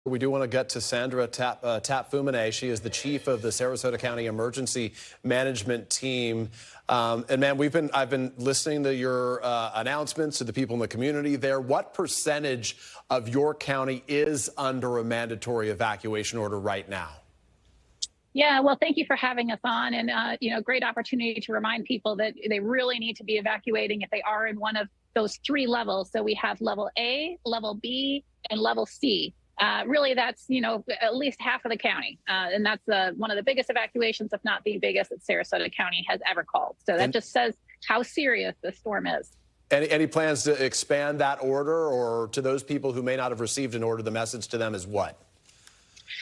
We do want to get to Sandra Tapfumaneyi. She is the chief of the Sarasota County Emergency Management Team. And man, I've been listening to your announcements to the people in the community there. What percentage of your county is under a mandatory evacuation order right now? Yeah, well, thank you for having us on, and great opportunity to remind people that they really need to be evacuating if they are in one of those three levels. So we have level A, level B, and level C. Really, that's, at least half of the county. And that's one of the biggest evacuations, if not the biggest, that Sarasota County has ever called. So that just says how serious the storm is. Any plans to expand that order, or to those people who may not have received an order, the message to them is what?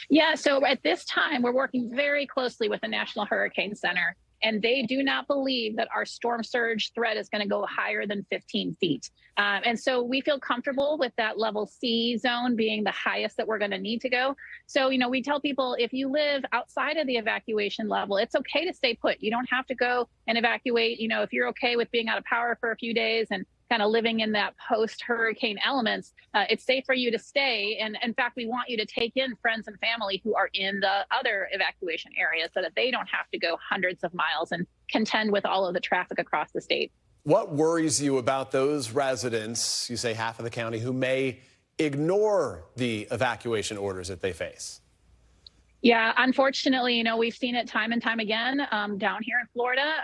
Yeah, so at this time, we're working very closely with the National Hurricane Center, and they do not believe that our storm surge threat is going to go higher than 15 feet. And so we feel comfortable with that level C zone being the highest that we're going to need to go. So, we tell people, if you live outside of the evacuation level, it's okay to stay put. You don't have to go and evacuate. If you're okay with being out of power for a few days and kind of living in that post-hurricane elements, it's safe for you to stay. And in fact, we want you to take in friends and family who are in the other evacuation areas so that they don't have to go hundreds of miles and contend with all of the traffic across the state. What worries you about those residents, you say half of the county, who may ignore the evacuation orders that they face? Yeah, unfortunately, we've seen it time and time again down here in Florida.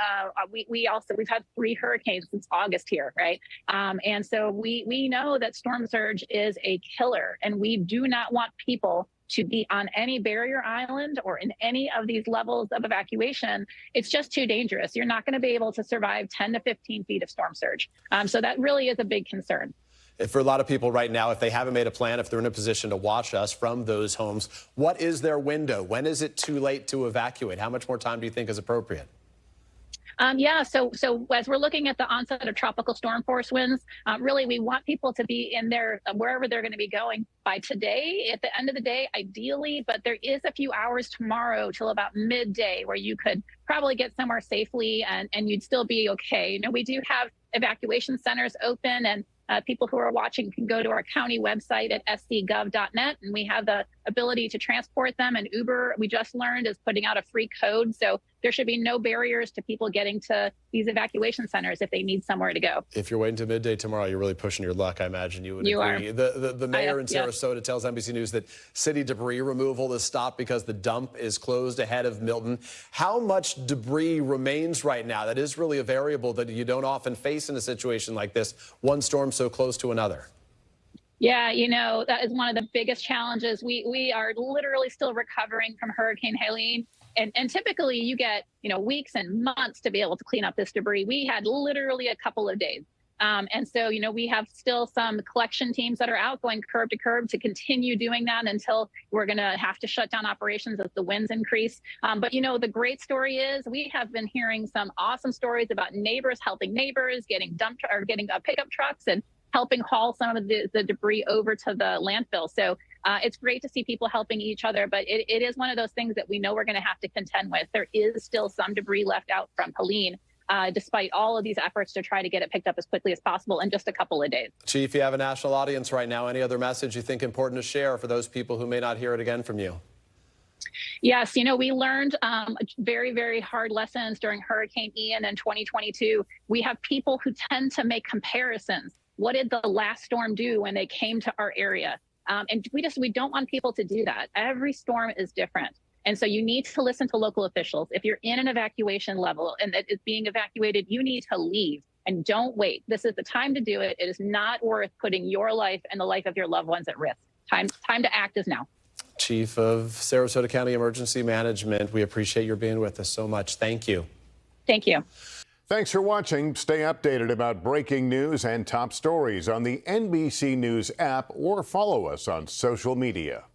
We've had 3 hurricanes since August here, right? And so we know that storm surge is a killer, and we do not want people to be on any barrier island or in any of these levels of evacuation. It's just too dangerous. You're not going to be able to survive 10 to 15 feet of storm surge. So that really is a big concern. For a lot of people right now, if they haven't made a plan, if they're in a position to watch us from those homes, what is their window? When is it too late to evacuate? How much more time do you think is appropriate? So as we're looking at the onset of tropical storm force winds, really we want people to be in there wherever they're going to be going by today, at the end of the day, ideally. But there is a few hours tomorrow till about midday where you could probably get somewhere safely and you'd still be okay. We do have evacuation centers open, and people who are watching can go to our county website at scgov.net, and we have the ability to transport them. And Uber, we just learned, is putting out a free code. So there should be no barriers to people getting to these evacuation centers if they need somewhere to go. If you're waiting to midday tomorrow, you're really pushing your luck, I imagine you would agree. The mayor in Sarasota tells NBC News that city debris removal is stopped because the dump is closed ahead of Milton. How much debris remains right now? That is really a variable that you don't often face in a situation like this, one storm so close to another. Yeah, that is one of the biggest challenges. We are literally still recovering from Hurricane Helene. And typically you get, weeks and months to be able to clean up this debris. We had literally a couple of days. And so, we have still some collection teams that are out going curb to curb to continue doing that until we're going to have to shut down operations as the winds increase. But, the great story is we have been hearing some awesome stories about neighbors helping neighbors, getting pickup trucks and helping haul some of the debris over to the landfill. So it's great to see people helping each other, but it is one of those things that we know we're going to have to contend with. There is still some debris left out from Helene, despite all of these efforts to try to get it picked up as quickly as possible in just a couple of days. Chief, you have a national audience right now. Any other message you think important to share for those people who may not hear it again from you? Yes, we learned very, very hard lessons during Hurricane Ian in 2022. We have people who tend to make comparisons. What did the last storm do when they came to our area? And we don't want people to do that. Every storm is different. And so you need to listen to local officials. If you're in an evacuation level and it is being evacuated, you need to leave and don't wait. This is the time to do it. It is not worth putting your life and the life of your loved ones at risk. Time to act is now. Chief of Sarasota County Emergency Management, we appreciate your being with us so much. Thank you. Thank you. Thanks for watching. Stay updated about breaking news and top stories on the NBC News app or follow us on social media.